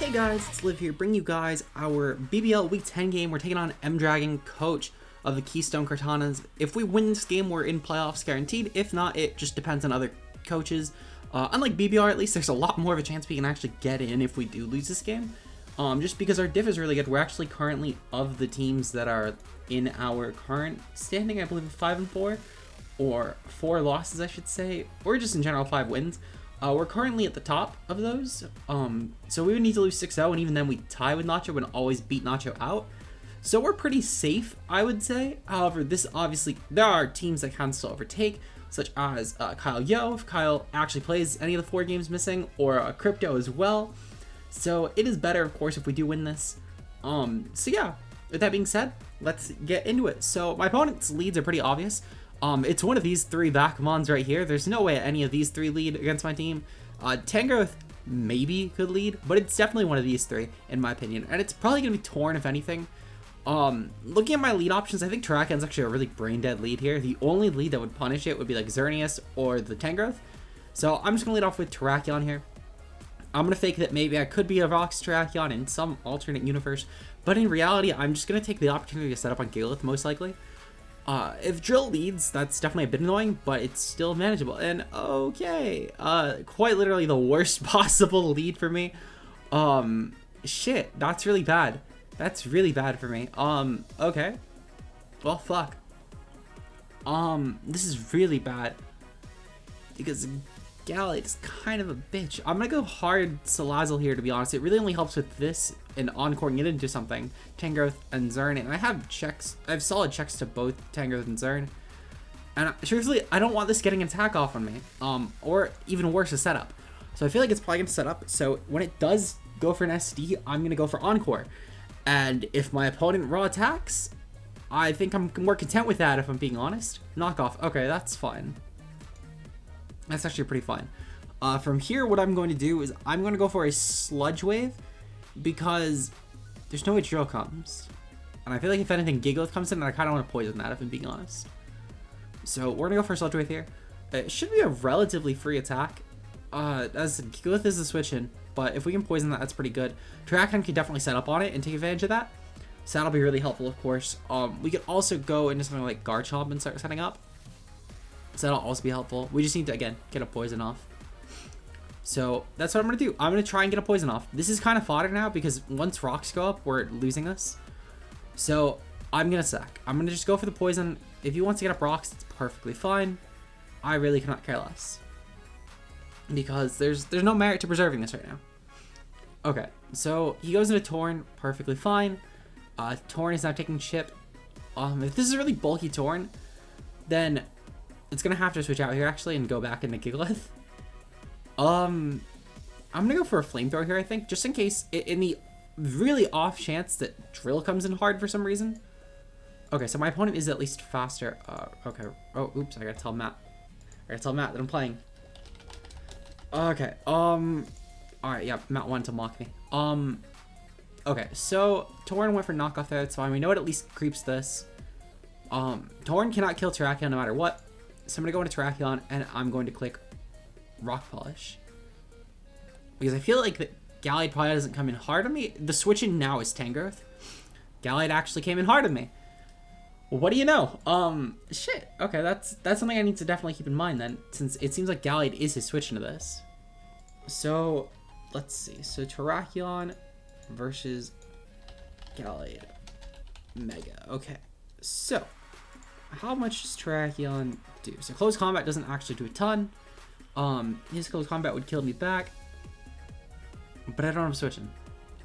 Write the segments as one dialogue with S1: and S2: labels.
S1: Hey guys, it's Liv here, bringing you guys our BBL Week 10 game. We're taking on M-Dragon, coach of the Keystone Cortanas. If we win this game, we're in playoffs guaranteed. If not, it just depends on other coaches. Unlike BBR, at least, there's a lot more of a chance we can actually get in if we do lose this game. Just because our diff is really good. We're actually currently, of the teams that are in our current standing, I believe 5-4, or 4 losses, I should say, or just in general 5 wins. We're currently at the top of those, so we would need to lose 6-0, and even then we tie with Nacho and always beat Nacho out. So we're pretty safe, I would say. However, this obviously, there are teams that can still overtake, such as Kyle Yo, if Kyle actually plays any of the 4 games missing, or Crypto as well. So it is better, of course, if we do win this. So yeah, with that being said, let's get into it. So my opponent's leads are pretty obvious. It's one of these 3 Backmons right here. There's no way any of these 3 lead against my team. Tangrowth maybe could lead, but it's definitely one of these 3, in my opinion. And it's probably going to be Torn, if anything. Looking at my lead options, I think Terrakion's actually a really brain-dead lead here. The only lead that would punish it would be like Xerneas or the Tangrowth. So I'm just going to lead off with Terrakion here. I'm going to fake that maybe I could be a Vox Terrakion in some alternate universe. But in reality, I'm just going to take the opportunity to set up on Galith, most likely. If Drill leads, that's definitely a bit annoying, but it's still manageable. And okay, quite literally the worst possible lead for me. Shit, that's really bad. That's really bad for me. Okay. Well, fuck. This is really bad. Because Galate is kind of a bitch. I'm gonna go hard Salazzle here, to be honest. It really only helps with this and encoring it into something. Tangrowth and Xern, and I have checks. I have solid checks to both Tangrowth and Xern. And truthfully, I don't want this getting an attack off on me. Or even worse, a setup. So I feel like it's probably gonna set up. So when it does go for an SD, I'm gonna go for Encore. And if my opponent raw attacks, I think I'm more content with that, if I'm being honest. Knockoff. Okay, that's fine. That's actually pretty fine. From here, what I'm going to do is I'm going to go for a Sludge Wave because there's no way Drill comes. And I feel like if anything, Gigalith comes in, and I kind of want to poison that, if I'm being honest. So we're going to go for a Sludge Wave here. It should be a relatively free attack. As Gigalith is the switch in, but if we can poison that, that's pretty good. Terrakion can definitely set up on it and take advantage of that. So that'll be really helpful, of course. We could also go into something like Garchomp and start setting up. So that'll also be helpful. We just need to, again, get a poison off. So that's what I'm going to do. I'm going to try and get a poison off. This is kind of fodder now because once rocks go up, we're losing this. So I'm going to sack. I'm going to just go for the poison. If he wants to get up rocks, it's perfectly fine. I really cannot care less. Because there's no merit to preserving this right now. Okay, so he goes into Torn, perfectly fine. Torn is now taking chip. If this is a really bulky Torn, then it's gonna have to switch out here actually and go back into Gigalith. I'm gonna go for a flamethrower here, I think, just in case, in the really off chance that Drill comes in hard for some reason. Okay, so my opponent is at least faster. Okay. Oh, oops, I gotta tell Matt. I gotta tell Matt that I'm playing. Okay, alright, yeah, Matt wanted to mock me. Okay, so Torn went for knockoff there, that's fine. We know it at least creeps this. Torn cannot kill Terrakion no matter what. So I'm going to go into Terrakion, and I'm going to click Rock Polish. Because I feel like that Gallade probably doesn't come in hard on me. The switch in now is Tangrowth. Gallade actually came in hard on me. Well, what do you know? Shit. Okay, that's something I need to definitely keep in mind then, since it seems like Gallade is his switch into this. So, let's see. So, Terrakion versus Gallade. Mega. Okay. So, how much does Terrakion do? So close combat doesn't actually do a ton. His close combat would kill me back. But I don't have switching.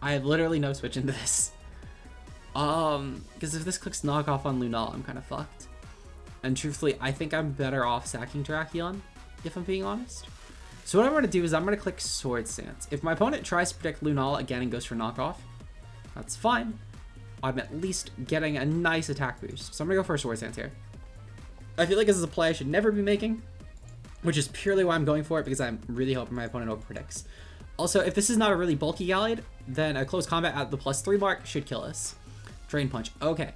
S1: I have literally no switch into this. Because if this clicks knockoff on Lunala, I'm kind of fucked. And truthfully, I think I'm better off sacking Terrakion, if I'm being honest. So what I'm going to do is I'm going to click Sword Stance. If my opponent tries to protect Lunala again and goes for knockoff, that's fine. I'm at least getting a nice attack boost. So I'm going to go for a Sword Stance here. I feel like this is a play I should never be making, which is purely why I'm going for it, because I'm really hoping my opponent overpredicts. Also, if this is not a really bulky Gallade, then a close combat at the +3 mark should kill us. Drain Punch. Okay.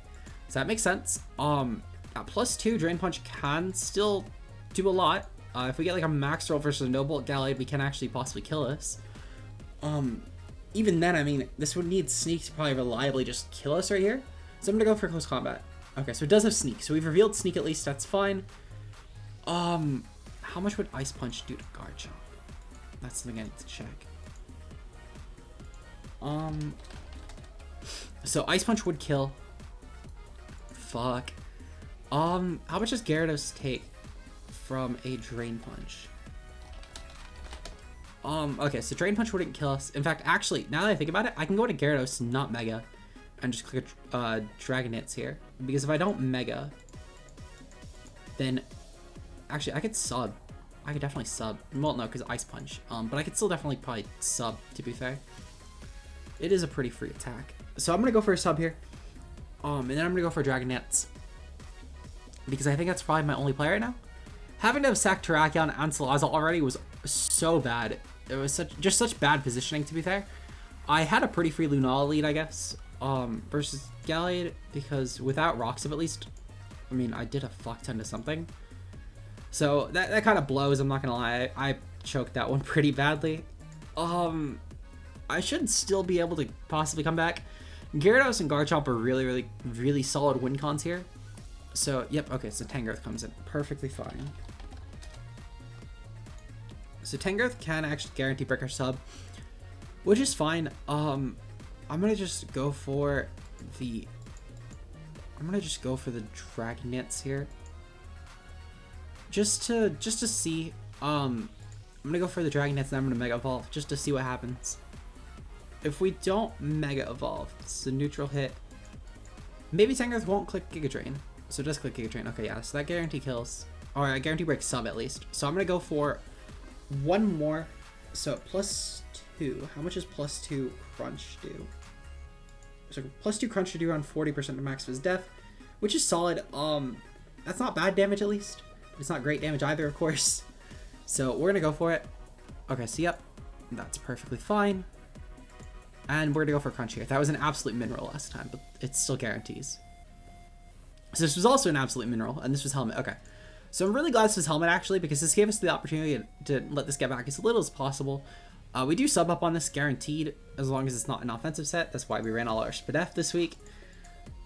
S1: So that makes sense. At +2, Drain Punch can still do a lot. If we get like a max roll versus a no bolt Gallade, we can actually possibly kill us. even then, I mean, this would need Sneak to probably reliably just kill us right here. So I'm gonna go for Close Combat. Okay, so it does have Sneak. So we've revealed Sneak at least, that's fine. How much would Ice Punch do to Guard Chomp? That's something I need to check. So Ice Punch would kill. Fuck. How much does Gyarados take from a Drain Punch? Okay, so Drain Punch wouldn't kill us. In fact, actually, now that I think about it, I can go to Gyarados, not Mega, and just click Dragonitz here. Because if I don't Mega, then actually I could sub. I could definitely sub. Well, no, because Ice Punch. But I could still definitely probably sub, to be fair. It is a pretty free attack. So I'm gonna go for a sub here. And then I'm gonna go for Dragonitz. Because I think that's probably my only play right now. Having to have sacked Terrakion and Salazzle already was so bad. It was just such bad positioning, to be fair. I had a pretty free Lunala lead, I guess, versus Gallade, because without Rock Sub at least, I mean, I did a fuck ton to something. So that kind of blows, I'm not gonna lie. I choked that one pretty badly. I should still be able to possibly come back. Gyarados and Garchomp are really solid win cons here. So, yep, okay, so Tangrowth comes in perfectly fine. So Tangrowth can actually guarantee Breaker Sub, which is fine. I'm gonna just go for the Dragonitz here. Just to see. I'm gonna go for the Dragonitz and I'm gonna Mega Evolve just to see what happens. If we don't Mega Evolve, it's a neutral hit. Maybe Tangrowth won't click Giga Drain. So just click Giga Drain. Okay, yeah, so that guarantee kills. Or I guarantee break sub at least. So I'm gonna go for one more. So +2. How much does +2 Crunch do? So +2 Crunch should do around 40% of max Fizz Def, which is solid. That's not bad damage at least. It's not great damage either, of course. So we're gonna go for it. Okay, so yep, that's perfectly fine. And we're gonna go for Crunch here. That was an absolute mineral last time, but it still guarantees. So this was also an absolute mineral, and this was Helmet. Okay. So I'm really glad this was Helmet, actually, because this gave us the opportunity to let this get back as little as possible. We do sub up on this, guaranteed, as long as it's not an offensive set. That's why we ran all our Spadef this week.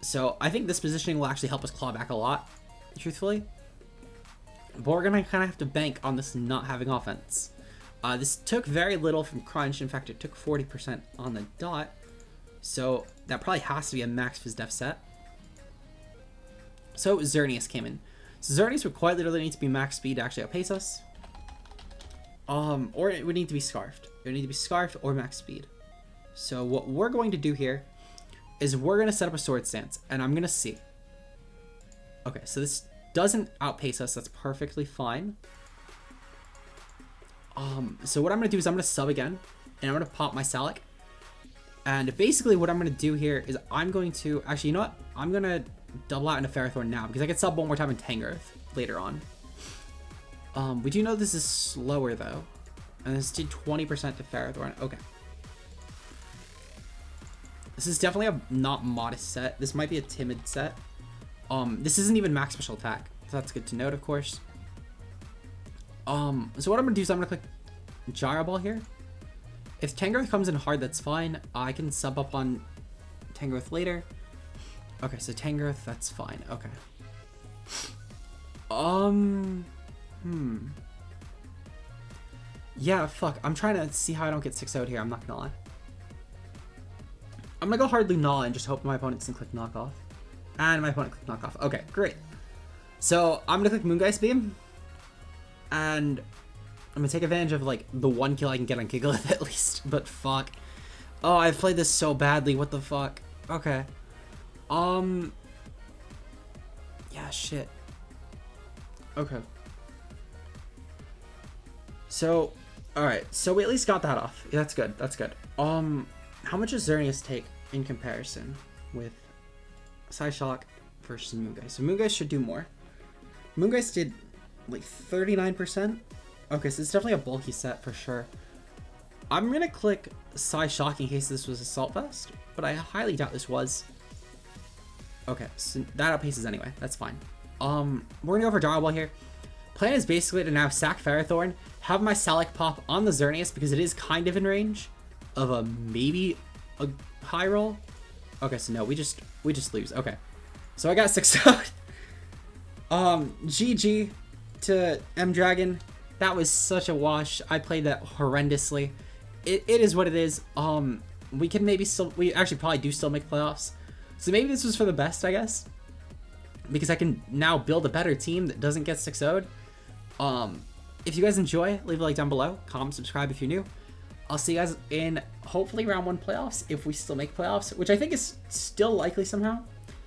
S1: So I think this positioning will actually help us claw back a lot, truthfully. But we're going to kind of have to bank on this not having offense. This took very little from Crunch. In fact, it took 40% on the dot. So that probably has to be a max Fizz Def set. So Xerneas came in. So Xerneas would quite literally need to be max speed to actually outpace us. Or it would need to be Scarfed. It would need to be Scarfed or max speed. So what we're going to do here is we're going to set up a Sword Stance, and I'm going to see. Okay, so this doesn't outpace us. That's perfectly fine. So what I'm going to do is I'm going to sub again, and I'm going to pop my Salic. And basically what I'm going to do here is I'm going to... Actually, you know what? I'm going to double out into Ferrothorn now, because I can sub one more time in Tangrowth later on. We do know this is slower, though. And this did 20% to Ferrothorn. Okay. This is definitely a not modest set. This might be a timid set. This isn't even max special attack. So that's good to note, of course. So what I'm going to do is I'm going to click Gyro Ball here. If Tangrowth comes in hard, that's fine. I can sub up on Tangrowth later. Okay, so Tangrowth, that's fine. Okay. Yeah, fuck. I'm trying to see how I don't get 6-0'd here. I'm not gonna lie. I'm gonna go hard Lunala and just hope my opponent doesn't click Knockoff. And my opponent clicked Knockoff. Okay, great. So I'm gonna click Moongeist Beam. And I'm gonna take advantage of, like, the one kill I can get on Gigalith at least. But fuck. Oh, I've played this so badly. What the fuck? Okay. Yeah, shit. Okay. So, alright. So we at least got that off. Yeah, that's good. That's good. How much does Xerneas take in comparison with Psyshock versus Moongeist? So Moongeist should do more. Moongeist did, like, 39%. Okay, so it's definitely a bulky set for sure. I'm gonna click Psyshock in case this was Assault Vest, but I highly doubt this was. Okay, so that outpaces anyway. That's fine. We're gonna go for Gyro Ball here. Plan is basically to now sack Ferrothorn, have my Salic pop on the Xerneas because it is kind of in range of a maybe a high roll. Okay, so no, we just lose. Okay, so I got 6 out. GG to M Dragon. That was such a wash. I played that horrendously. It is what it is. We can maybe still, we actually probably do still make playoffs. So maybe this was for the best, I guess, because I can now build a better team that doesn't get 6-0'd. If you guys enjoy, leave a like down below, comment, subscribe if you're new. I'll see you guys in hopefully round 1 playoffs, if we still make playoffs, which I think is still likely somehow,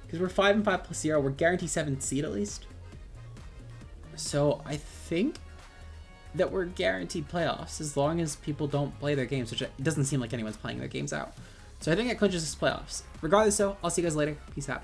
S1: because we're 5-5 plus 0. We're guaranteed 7th seed at least. So I think that we're guaranteed playoffs as long as people don't play their games, which it doesn't seem like anyone's playing their games out. So I think it clinches us playoffs. Regardless though, I'll see you guys later. Peace out.